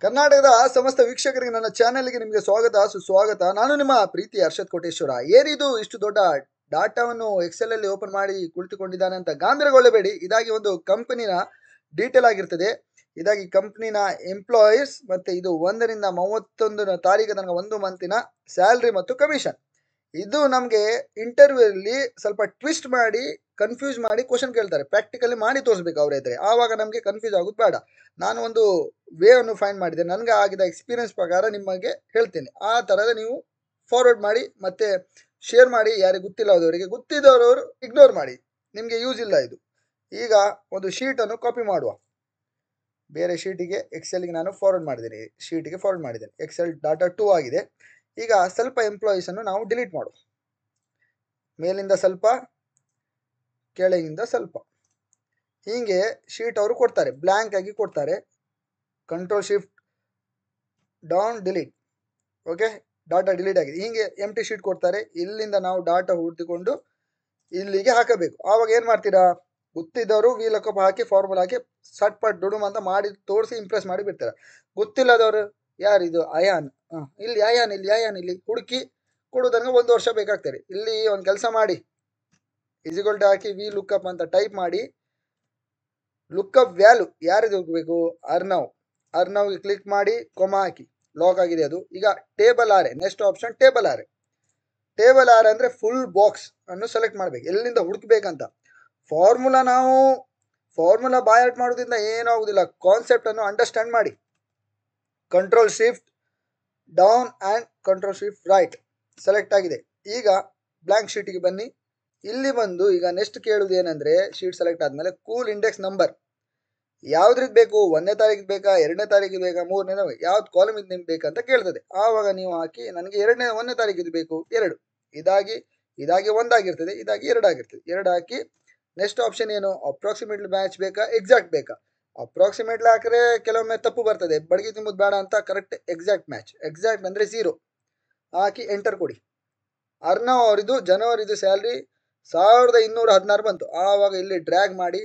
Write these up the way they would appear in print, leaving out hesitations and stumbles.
ಕರ್ನಾಟಕದ ಸಮಸ್ತ ವೀಕ್ಷಕರಿಗೆ ನನ್ನ ಚಾನೆಲ್ಗೆ ನಿಮಗೆ ಸ್ವಾಗತ ಸುಸ್ವಾಗತ. ನಾನು ನಿಮ್ಮ ಪ್ರೀತಿ ಹರ್ಷದ್ ಕೋಟೇಶ್ವರ. ಏನಿದು ಇಷ್ಟು ದೊಡ್ಡ ಡಾಟಾವನ್ನು ಎಕ್ಸೆಲ್ ಅಲ್ಲಿ ಓಪನ್ ಮಾಡಿ ಕುಳಿತುಕೊಂಡಿದ್ದಾನೆ ಅಂತ ಗಾಂಭೀರ್ಯಗೊಳ್ಳಬೇಡಿ. ಇದಾಗಿ ಒಂದು ಕಂಪನಿನ ಡೀಟೇಲ್ ಆಗಿರ್ತದೆ. ಇದಾಗಿ ಕಂಪನಿನ ಎಂಪ್ಲಾಯೀಸ್ ಮತ್ತೆ ಇದು 1 ರಿಂದ 31 ತಾರೀಕು ತನಕ 1 ಮಂತಿನ ಸ್ಯಾಲ್ರಿ ಮತ್ತು ಕಮಿಷನ್. ಇದು ನಮಗೆ ಇಂಟರ್ವ್ಯೂ ಅಲ್ಲಿ ಸ್ವಲ್ಪ ಟ್ವಿಸ್ಟ್ ಮಾಡಿ ಕನ್ಫ್ಯೂಸ್ ಮಾಡಿ ಕ್ವಶನ್ ಕೇಳ್ತಾರೆ. ಪ್ರಾಕ್ಟಿಕಲಿ ಮಾಡಿ ತೋರಿಸ್ಬೇಕು ಅವ್ರ ಎದುರೆ. ಆವಾಗ ನಮಗೆ ಕನ್ಫ್ಯೂಸ್ ಆಗೋದು ಬೇಡ. ನಾನು ಒಂದು ವೇ ಅನ್ನು ಫೈಂಡ್ ಮಾಡಿದೆ. ನನಗೆ ಆಗಿದ ಎಕ್ಸ್ಪೀರಿಯನ್ಸ್ ಪ್ರಕಾರ ನಿಮಗೆ ಹೇಳ್ತೇನೆ. ಆ ಥರದ ನೀವು ಫಾರ್ವರ್ಡ್ ಮಾಡಿ ಮತ್ತೆ ಶೇರ್ ಮಾಡಿ. ಯಾರಿಗೆ ಗೊತ್ತಿಲ್ಲದವರಿಗೆ, ಗೊತ್ತಿದ್ದವರವರು ಇಗ್ನೋರ್ ಮಾಡಿ. ನಿಮಗೆ ಯೂಸ್ ಇಲ್ಲ ಇದು. ಈಗ ಒಂದು ಶೀಟನ್ನು ಕಾಪಿ ಮಾಡುವ. ಬೇರೆ ಶೀಟಿಗೆ ಎಕ್ಸೆಲ್ಗೆ ನಾನು ಫಾರ್ವರ್ಡ್ ಮಾಡಿದ್ದೇನೆ. ಶೀಟಿಗೆ ಫಾರ್ವರ್ಡ್ ಮಾಡಿದ್ದೇನೆ. ಎಕ್ಸೆಲ್ ಡಾಟಾ 2 ಆಗಿದೆ. ಈಗ ಸ್ವಲ್ಪ ಎಂಪ್ಲಾಯೀಸನ್ನು ನಾವು ಡಿಲೀಟ್ ಮಾಡುವ. ಮೇಲಿಂದ ಸ್ವಲ್ಪ, ಕೆಳಗಿಂದ ಸ್ವಲ್ಪ, ಹೀಗೆ ಶೀಟ್ ಅವರು ಕೊಡ್ತಾರೆ, ಬ್ಲ್ಯಾಂಕ್ ಆಗಿ ಕೊಡ್ತಾರೆ. Control shift down delete. Okay, data delete ಆಗಿದೆ. ಹೀಗೆ ಎಂಟಿ ಶೀಟ್ ಕೊಡ್ತಾರೆ. ಇಲ್ಲಿಂದ ನಾವು ಡಾಟಾ ಹುಡುಕಿಕೊಂಡು ಇಲ್ಲಿಗೆ ಹಾಕಬೇಕು. ಆವಾಗ ಏನು ಮಾಡ್ತೀರಾ, ಗೊತ್ತಿದ್ದವರು VLOOKUP ಹಾಕಿ ಫಾರ್ಮುಲಾ ಹಾಕಿ ಸಟ್ ಪಟ್ ದುಡುಮ್ ಅಂತ ಮಾಡಿ ತೋರಿಸಿ ಇಂಪ್ರೆಸ್ ಮಾಡಿ ಬಿಡ್ತಾರೆ. ಗೊತ್ತಿಲ್ಲದವರು ಯಾರಿದು ಅಯಾನ್, ಇಲ್ಲಿ ಅಯಾನ್, ಇಲ್ಲಿ ಹುಡುಕಿ ಕೊಡೋದನ್ನು 1 ವರ್ಷ ಬೇಕಾಗ್ತದೆ. ಇಲ್ಲಿ ಒಂದು ಕೆಲಸ ಮಾಡಿ, ಇಸಿಗೊಲ್ಟ್ ಹಾಕಿ VLOOKUP ಅಂತ ಟೈಪ್ ಮಾಡಿ, ಲುಕ್ಅಪ್ ವ್ಯಾಲ್ಯೂ ಯಾರಿದು ಹೋಗಬೇಕು, ಅರ್ನವ್ಗೆ ಕ್ಲಿಕ್ ಮಾಡಿ ಕೊಮಾ ಹಾಕಿ. ಲಾಕ್ ಆಗಿದೆ ಅದು. ಈಗ ಟೇಬಲ್ ಆರೆ, ನೆಕ್ಸ್ಟ್ ಆಪ್ಷನ್ ಟೇಬಲ್ ಆರೆ. ಟೇಬಲ್ ಆರೆ ಅಂದರೆ ಫುಲ್ ಬಾಕ್ಸ್ ಅನ್ನು ಸೆಲೆಕ್ಟ್ ಮಾಡಬೇಕು. ಎಲ್ಲಿಂದ ಹುಡುಕ್ಬೇಕಂತ. ನಾವು ಫಾರ್ಮುಲಾ ಬಾಯ್ ಔಟ್ ಮಾಡೋದ್ರಿಂದ ಏನೂ ಆಗುದಿಲ್ಲ. ಕಾನ್ಸೆಪ್ಟ್ ಅನ್ನು ಅಂಡರ್ಸ್ಟ್ಯಾಂಡ್ ಮಾಡಿ. Control shift down and control shift right select ಆಗಿದೆ. ಈಗ ಬ್ಲ್ಯಾಂಕ್ ಶೀಟಿಗೆ ಬನ್ನಿ. ಇಲ್ಲಿ ಬಂದು ಈಗ ನೆಕ್ಸ್ಟ್ ಕೇಳುವುದು ಏನಂದರೆ, ಶೀಟ್ ಸೆಲೆಕ್ಟ್ ಆದಮೇಲೆ ಕೂಲ್ ಇಂಡೆಕ್ಸ್ ನಂಬರ್ ಯಾವ್ದ್ರದ್ದು ಬೇಕು, 1ನೇ ತಾರೀಕು ಬೇಕಾ, 2ನೇ ತಾರೀಕು ಬೇಕಾ, 3ನೇ, ಯಾವ್ದು ಕಾಲಮ್ ಇದು ನಿಮ್ಗೆ ಬೇಕಂತ ಕೇಳ್ತದೆ. ಆವಾಗ ನೀವು ಹಾಕಿ, ನನಗೆ 1ನೇ ತಾರೀಕು ಬೇಕು 2, ಇದಾಗಿ 1 ಆಗಿರ್ತದೆ, ಇದಾಗಿ 2 ಆಗಿರ್ತದೆ. 2 ಹಾಕಿ ನೆಕ್ಸ್ಟ್ ಆಪ್ಷನ್ ಏನು, ಅಪ್ರಾಕ್ಸಿಮೇಟ್ಲಿ ಮ್ಯಾಚ್ ಬೇಕಾ, ಎಕ್ಸಾಕ್ಟ್ ಬೇಕಾ. ಅಪ್ರಾಕ್ಸಿಮೇಟ್ಲಿ ಹಾಕಿದ್ರೆ ಕೆಲವೊಮ್ಮೆ ತಪ್ಪು ಬರ್ತದೆ, ಬಡಗಿ ತುಂಬುದು ಬೇಡ ಅಂತ ಕರೆಕ್ಟ್ ಎಕ್ಸಾಕ್ಟ್ ಮ್ಯಾಚ್. ಎಕ್ಸಾಕ್ಟ್ ಅಂದರೆ 0 ಹಾಕಿ ಎಂಟರ್ ಕೊಡಿ. ಅರ್ನವ್ ಅವರಿದು ಜನವರಿದು ಸ್ಯಾಲ್ರಿ 1216 ಬಂತು. ಆವಾಗ ಇಲ್ಲಿ ಡ್ರ್ಯಾಗ್ ಮಾಡಿ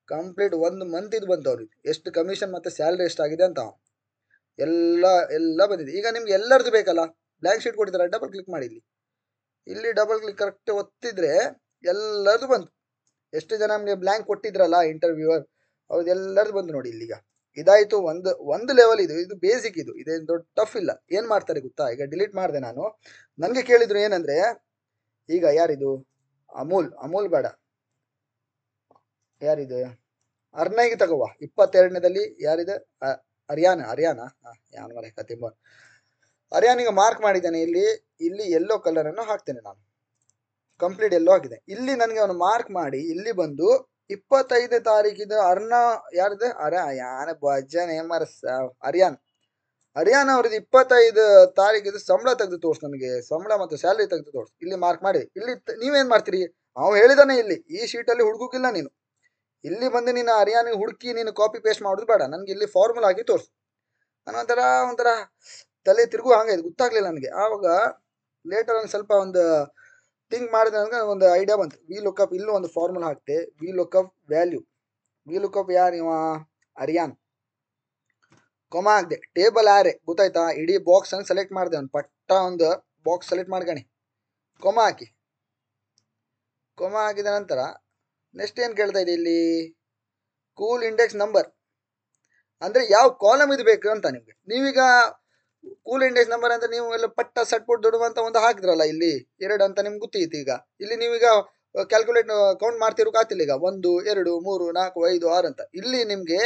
ಕಂಪ್ಲೀಟ್ 1 ಮಂತ್ ಇದು ಬಂತು ಅವ್ರಿಗೆ, ಎಷ್ಟು ಕಮಿಷನ್ ಮತ್ತು ಸ್ಯಾಲ್ರಿ ಎಷ್ಟಾಗಿದೆ ಅಂತ ಎಲ್ಲ ಬಂದಿದೆ. ಈಗ ನಿಮ್ಗೆ ಎಲ್ಲರದು ಬೇಕಲ್ಲ, ಬ್ಲ್ಯಾಂಕ್ ಶೀಟ್ ಕೊಟ್ಟಿದ್ದಾರೆ, ಡಬಲ್ ಕ್ಲಿಕ್ ಮಾಡಿ. ಇಲ್ಲಿ ಡಬಲ್ ಕ್ಲಿಕ್ ಕರೆಕ್ಟ್ ಒತ್ತಿದ್ರೆ ಎಲ್ಲರದು ಬಂತು. ಎಷ್ಟು ಜನ ನಮಗೆ ಬ್ಲ್ಯಾಂಕ್ ಕೊಟ್ಟಿದ್ರಲ್ಲ ಇಂಟರ್ವ್ಯೂವರ್, ಅವ್ರದ್ದು ಎಲ್ಲರದು ಬಂತು ನೋಡಿ ಇಲ್ಲಿಗ. ಇದಾಯಿತು ಒಂದು ಲೆವೆಲ್. ಇದು ಬೇಸಿಕ್. ಇದೇನು ದೊಡ್ಡ ಟಫ್ ಇಲ್ಲ. ಏನು ಮಾಡ್ತಾರೆ ಗೊತ್ತಾ, ಈಗ ಡಿಲೀಟ್ ಮಾಡಿದೆ ನಾನು. ನನಗೆ ಕೇಳಿದ್ರು ಏನಂದರೆ, ಈಗ ಯಾರಿದು ಅಮೂಲ್ ಬೇಡ, ಯಾರಿದೆ ಅರ್ನೈಗೆ ತಗೋವ. 22ನೇದಲ್ಲಿ ಯಾರಿದೆ, ಹರಿಯಾಣ ಯಾನ್ ಮರೆ ಕತಿಂಬ ಹರಿಯಾಣಿಗೆ ಮಾರ್ಕ್ ಮಾಡಿದ್ದಾನೆ. ಇಲ್ಲಿ ಯೆಲ್ಲೋ ಕಲರನ್ನು ಹಾಕ್ತೇನೆ ನಾನು. ಕಂಪ್ಲೀಟ್ ಯೆಲ್ಲೋ ಹಾಕಿದೆ. ಇಲ್ಲಿ ನನಗೆ ಅವನು ಮಾರ್ಕ್ ಮಾಡಿ ಇಲ್ಲಿ ಬಂದು 25ನೇ ತಾರೀಕಿದ ಯಾರಿದೆ ಯಾನೆ ಭಜನೆ ಹರಿಯಾಣ ಅವ್ರದ್ದು 25 ತಾರೀಕಿದು ಸಂಬಳ ತೆಗೆದು ತೋರಿಸ್, ನನಗೆ ಸಂಬಳ ಮತ್ತು ಸ್ಯಾಲ್ರಿ ತೆಗೆದು ತೋರಿಸ್. ಇಲ್ಲಿ ಮಾರ್ಕ್ ಮಾಡಿ. ಇಲ್ಲಿ ನೀವೇನು ಮಾಡ್ತೀರಿ, ಅವ್ನು ಹೇಳಿದಾನೆ ಇಲ್ಲಿ ಈ ಶೀಟಲ್ಲಿ ಹುಡುಕಿಲ್ಲ ನೀನು. ಇಲ್ಲಿ ಬಂದು ನೀನು ಹರಿಯಾಣಿಗೆ ಹುಡುಕಿ ನೀನು ಕಾಪಿ ಪೇಸ್ಟ್ ಮಾಡೋದು ಬೇಡ. ನನಗೆ ಇಲ್ಲಿ ಫಾರ್ಮುಲಾ ಹಾಕಿ ತೋರಿಸು. ನಾನು ಒಂಥರ ತಲೆ ತಿರುಗು ಹಂಗೆ ಗೊತ್ತಾಗ್ಲಿಲ್ಲ ನನಗೆ. ಆವಾಗ ಲೇಟರ್ ಸ್ವಲ್ಪ ಒಂದು ಥಿಂಕ್ ಮಾಡಿದೆ. ನನಗೆ ಒಂದು ಐಡಿಯಾ ಬಂತು. VLOOKUP ಇಲ್ಲೂ ಒಂದು ಫಾರ್ಮುಲಾ ಹಾಕ್ತೆ. VLOOKUP value. VLOOKUP ಯಾರು ಇವ, ಹರಿಯಾಣ. ಕೊಮಾ ಹಾಕ್ದೆ. ಟೇಬಲ್ ಆರೆ ಗೊತ್ತಾಯ್ತಾ. ಇಡೀ ಬಾಕ್ಸ್ ಅನ್ನು ಸೆಲೆಕ್ಟ್ ಮಾಡಿದೆ. ಒಂದು ಪಟ್ಟ ಒಂದು ಬಾಕ್ಸ್ ಸೆಲೆಕ್ಟ್ ಮಾಡ್ಕಣಿ. ಕೊಮಾ ಹಾಕಿದ ನಂತರ ನೆಕ್ಸ್ಟ್ ಏನು ಕೇಳ್ತಾ ಇದೆ ಇಲ್ಲಿ, ಕೂಲ್ ಇಂಡೆಕ್ಸ್ ನಂಬರ್ ಅಂದರೆ ಯಾವ ಕಾಲಮ್ ಇದು ಬೇಕು ಅಂತ ನಿಮಗೆ. ನೀವೀಗ ಕೂಲ್ ಇಂಡೆಕ್ಸ್ ನಂಬರ್ ಅಂತ ನೀವು ಎಲ್ಲ ಪಟ್ಟ ಸಟ್ಪುಟ್ ದೊಡ್ಡ ಅಂತ ಒಂದು ಹಾಕಿದ್ರಲ್ಲ, ಇಲ್ಲಿ 2 ಅಂತ ನಿಮ್ಗೆ ಗೊತ್ತಿತ್ತು. ಈಗ ಇಲ್ಲಿ ನೀವೀಗ ಕ್ಯಾಲ್ಕುಲೇಟ್ ಕೌಂಟ್ ಮಾಡ್ತಿರೋಕ್ಕಾಗ್ತಿಲ್ಲ. ಈಗ 1 2 3 4 5 6 ಅಂತ ಇಲ್ಲಿ ನಿಮಗೆ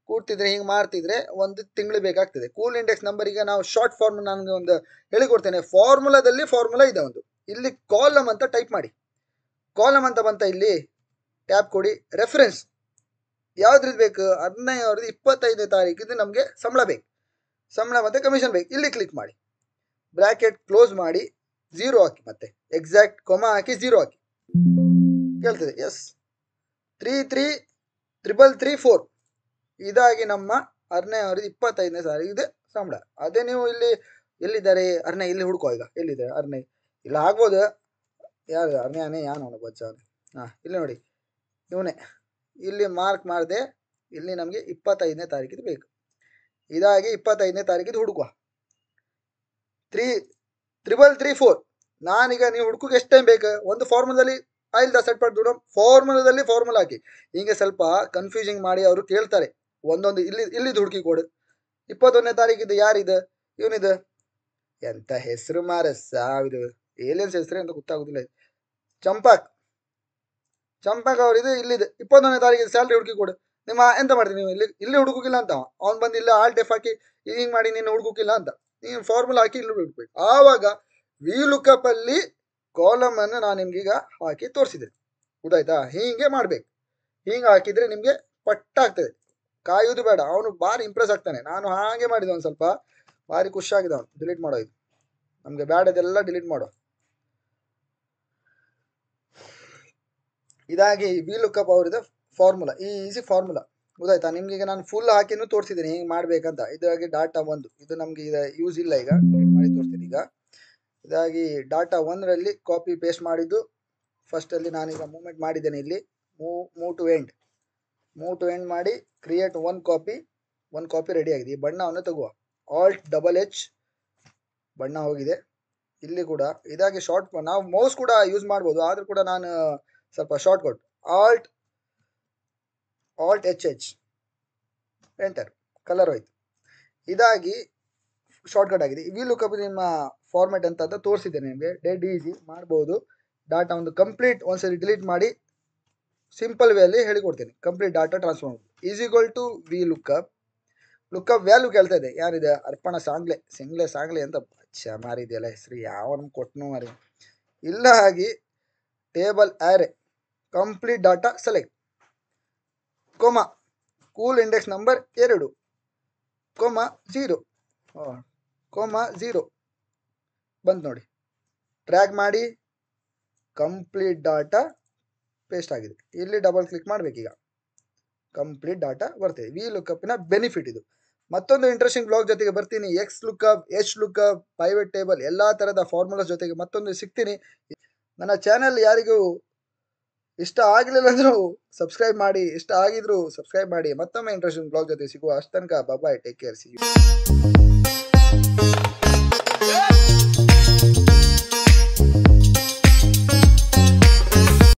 ಕೂಡ್ತಿದ್ರೆ ಹಿಂಗೆ ಮಾಡ್ತಿದ್ರೆ 1 ತಿಂಗಳು ಬೇಕಾಗ್ತದೆ. ಕೂಲ್ ಇಂಡೆಕ್ಸ್ ನಂಬರ್ ಈಗ ನಾವು ಶಾರ್ಟ್ ಫಾರ್ಮ್ ನನಗೆ ಒಂದು ಹೇಳಿಕೊಡ್ತೇನೆ. ಫಾರ್ಮುಲಾದಲ್ಲಿ ಫಾರ್ಮುಲಾ ಇದೆ ಒಂದು. ಇಲ್ಲಿ ಕಾಲಮ್ ಅಂತ ಟೈಪ್ ಮಾಡಿ. ಕಾಲಮ್ ಅಂತ ಬಂತ, ಇಲ್ಲಿ ಟ್ಯಾಬ್ ಕೊಡಿ. ರೆಫರೆನ್ಸ್ ಯಾವ್ದ್ರದ್ದು ಬೇಕು, 25ನೇ ತಾರೀಕಿದ್ದು ನಮಗೆ ಸಂಬಳ ಬೇಕು, ಸಂಬಳ ಮತ್ತು ಕಮಿಷನ್ ಬೇಕು. ಇಲ್ಲಿ ಕ್ಲಿಕ್ ಮಾಡಿ, ಬ್ರ್ಯಾಕೆಟ್ ಕ್ಲೋಸ್ ಮಾಡಿ, 0 ಹಾಕಿ, ಮತ್ತೆ ಎಕ್ಸಾಕ್ಟ್ ಕೊಮಾ ಹಾಕಿ 0 ಹಾಕಿ. ಕೇಳ್ತದೆ ಎಸ್ 333334. ಇದಾಗಿ ನಮ್ಮ ಅರ್ನೇ ಅವರದ್ದು 25ನೇ ತಾರೀಕಿದೆ ಸಂಬಳ. ಅದೇ ನೀವು ಇಲ್ಲಿ ಎಲ್ಲಿದ್ದಾರೆ ಅರ್ನೇ, ಇಲ್ಲಿ ಹುಡ್ಕೋ. ಈಗ ಎಲ್ಲಿದ್ದಾರೆ ಅರ್ನೇ, ಇಲ್ಲ ಆಗ್ಬೋದು ಯಾರು ಅನ್ಯಾನೇ ಯಾನು ಬಚ್ಚ ಹಾಂ ಇಲ್ಲಿ ನೋಡಿ ಇವನೇ ಇಲ್ಲಿ ಮಾರ್ಕ್ ಮಾಡಿದೆ. ಇಲ್ಲಿ ನಮಗೆ 25ನೇ ತಾರೀಕಿದು ಬೇಕು. ಇದಾಗಿ 25ನೇ ತಾರೀಕಿದು ಹುಡುಕುವ. 3334. ನಾನೀಗ ನೀವು ಹುಡುಕಿಗೆ ಎಷ್ಟು ಟೈಮ್ ಬೇಕು? ಒಂದು ಫಾರ್ಮುಲಾದಲ್ಲಿ ಆಯಿಲ್ ಸೆಟ್ ಮಾಡಿ ಫಾರ್ಮುಲಾದಲ್ಲಿ ಫಾರ್ಮುಲಾ ಹಾಕಿ. ಹಿಂಗೆ ಸ್ವಲ್ಪ ಕನ್ಫ್ಯೂಸಿಂಗ್ ಮಾಡಿ ಅವರು ಕೇಳ್ತಾರೆ ಒಂದೊಂದು. ಇಲ್ಲಿದ್ದು ಹುಡುಕಿ ಕೊಡು. 21ನೇ ತಾರೀಕಿದು ಯಾರಿದು? ಇವನಿದು ಎಂತ ಹೆಸರು ಮಾರ ಸಾವಿದು ಏಲಿಯನ್ಸ್ ಹೆಸರು ಅಂತ ಗೊತ್ತಾಗುದಿಲ್ಲ. ಚಂಪಕ್ ಅವ್ರಿದು ಇಲ್ಲಿದೆ 21ನೇ ತಾರೀಕಿಗೆ ಸ್ಯಾಲ್ರಿ ಹುಡುಕಿ ಕೊಡು. ನಿಮ್ಮ ಎಂತ ಮಾಡ್ತೀನಿ ನೀವು ಇಲ್ಲಿ ಹುಡುಕಿಲ್ಲ ಅಂತ ಅವ್ನು ಬಂದು ಇಲ್ಲ ಆಲ್ಟ್ ಎಫ್ ಹಾಕಿ ಹಿಂಗೆ ಮಾಡಿ ನೀನು ಹುಡುಕಿಲ್ಲ ಅಂತ ನೀನು ಫಾರ್ಮುಲಾ ಹಾಕಿ ಇಲ್ಲಿ ಹುಡುಕ್ಬೇಕು. ಆವಾಗ ವಿ ಲುಕಪ್ ಅಲ್ಲಿ ಕಾಲಮ್ ಅನ್ನು ನಾನು ನಿಮ್ಗೀಗ ಹಾಕಿ ತೋರಿಸಿದೆ. ಗೊತ್ತಾಯ್ತಾ? ಹೀಗೆ ಮಾಡ್ಬೇಕು. ಹಿಂಗೆ ಹಾಕಿದ್ರೆ ನಿಮ್ಗೆ ಪಟ್ಟಾಗ್ತದೆ. ಕಾಯುವುದು ಬೇಡ. ಅವನು ಭಾರಿ ಇಂಪ್ರೆಸ್ ಆಗ್ತಾನೆ. ನಾನು ಹಾಗೆ ಮಾಡಿದ ಒಂದು ಸ್ವಲ್ಪ ಭಾರಿ ಖುಷಿ ಆಗಿದೆ. ಅವನು ಡಿಲೀಟ್ ಮಾಡೋ ಇದು ನಮ್ಗೆ ಬ್ಯಾಡದೆಲ್ಲ ಡಿಲೀಟ್ ಮಾಡೋ. ಇದಾಗಿ ವಿ ಲುಕಪ್ ಅವ್ರದ್ದು ಫಾರ್ಮುಲಾ, ಈಸಿ ಫಾರ್ಮುಲಾ. ಗೊತ್ತಾಯ್ತಾ? ನಿಮ್ಗೆ ಈಗ ನಾನು ಫುಲ್ ಹಾಕಿನೂ ತೋರಿಸಿದ್ದೀನಿ ಹೇಗೆ ಮಾಡ್ಬೇಕಂತ. ಇದಾಗಿ ಡಾಟಾ 1 ಇದು ನಮ್ಗೆ ಇದು ಯೂಸ್ ಇಲ್ಲ. ಈಗ ಡಿಲೀಟ್ ಮಾಡಿ ತೋರಿಸ್ತೀನಿ. ಈಗ ಇದಾಗಿ ಡಾಟಾ 1ರಲ್ಲಿ ಕಾಪಿ ಪೇಸ್ಟ್ ಮಾಡಿದ್ದು. ಫಸ್ಟಲ್ಲಿ ನಾನೀಗ ಮೂವ್ಮೆಂಟ್ ಮಾಡಿದ್ದೇನೆ. ಇಲ್ಲಿ ಮೂವ್ ಟು ಎಂಡ್ ಮಾಡಿ ಕ್ರಿಯೇಟ್ ಒನ್ ಕಾಪಿ ರೆಡಿ ಆಗಿದೆ. ಈ ಬಣ್ಣವನ್ನು ತಗುವ. Alt+H ಬಣ್ಣ ಹೋಗಿದೆ. ಇಲ್ಲಿ ಕೂಡ ಇದಾಗಿ ಶಾರ್ಟ್ ನಾವು ಮೌಸ್ ಕೂಡ ಯೂಸ್ ಮಾಡ್ಬೋದು. ಆದರೂ ಕೂಡ ನಾನು ಸ್ವಲ್ಪ short cut Alt+HH enter, colour ಹೋಯ್ತು. ಇದಾಗಿ ಶಾರ್ಟ್ಕಟ್ ಆಗಿದೆ. ವಿ ಲುಕಪ್ ನಿಮ್ಮ ಫಾರ್ಮೆಟ್ ಅಂತ ತೋರಿಸಿದ್ದೇನೆ ನಿಮಗೆ. ಡೆಡ್ ಈಸಿ ಮಾಡ್ಬೋದು. ಡಾಟಾ ಒಂದು ಕಂಪ್ಲೀಟ್ ಒಂದ್ಸರಿ ಡಿಲೀಟ್ ಮಾಡಿ ಸಿಂಪಲ್ ವೇಯಲ್ಲಿ ಹೇಳಿಕೊಡ್ತೀನಿ. ಕಂಪ್ಲೀಟ್ ಡಾಟಾ ಟ್ರಾನ್ಸ್ಫರ್ ಮಾಡೋದು. Is to we look up value ಕೇಳ್ತಾ ಇದೆ. ಯಾರಿದೆ? ಅರ್ಪಣ ಸಾಂಗ್ಲೆ ಅಂತ ಮಾರಿದೆಯಲ್ಲ ಹೆಸರು. ಯಾವನು ಕೊಟ್ಟನು ಮಾರಿ. ಇಲ್ಲ ಆಗಿ ಟೇಬಲ್ ಆರೆ complete data select cool index number 2 0 ಬಂತು ನೋಡಿ. ಟ್ರ್ಯಾಕ್ ಮಾಡಿ ಕಂಪ್ಲೀಟ್ ಡಾಟಾ ಪೇಸ್ಟ್ ಆಗಿದೆ. ಇಲ್ಲಿ ಡಬಲ್ ಕ್ಲಿಕ್ ಮಾಡಬೇಕೀಗ. ಕಂಪ್ಲೀಟ್ ಡಾಟಾ ಬರ್ತದೆ. ವಿ ಲುಕಪ್ನ ಬೆನಿಫಿಟ್ ಇದು. ಮತ್ತೊಂದು ಇಂಟ್ರೆಸ್ಟಿಂಗ್ ಬ್ಲಾಗ್ ಜೊತೆಗೆ ಬರ್ತೀನಿ. X lookup, H lookup, pivot table ಎಲ್ಲ ಥರದ ಫಾರ್ಮುಲಾಸ್ ಜೊತೆಗೆ ಮತ್ತೊಂದು ಸಿಗ್ತೀನಿ. ನನ್ನ ಚಾನೆಲ್ ಯಾರಿಗೂ ಇಷ್ಟ ಆಗಲಿಲ್ಲ ಅಂದರೂ ಸಬ್ಸ್ಕ್ರೈಬ್ ಮಾಡಿ, ಇಷ್ಟ ಆಗಿದ್ರು ಸಬ್ಸ್ಕ್ರೈಬ್ ಮಾಡಿ. ಮತ್ತೊಮ್ಮೆ ಇಂಟ್ರೆಸ್ಟಿಂಗ್ ಬ್ಲಾಗ್ ಜೊತೆ ಸಿಗುವ. ಅಷ್ಟು ತನಕ ಬಾಯ್, ಟೇಕ್ ಕೇರ್, ಸಿ ಯು.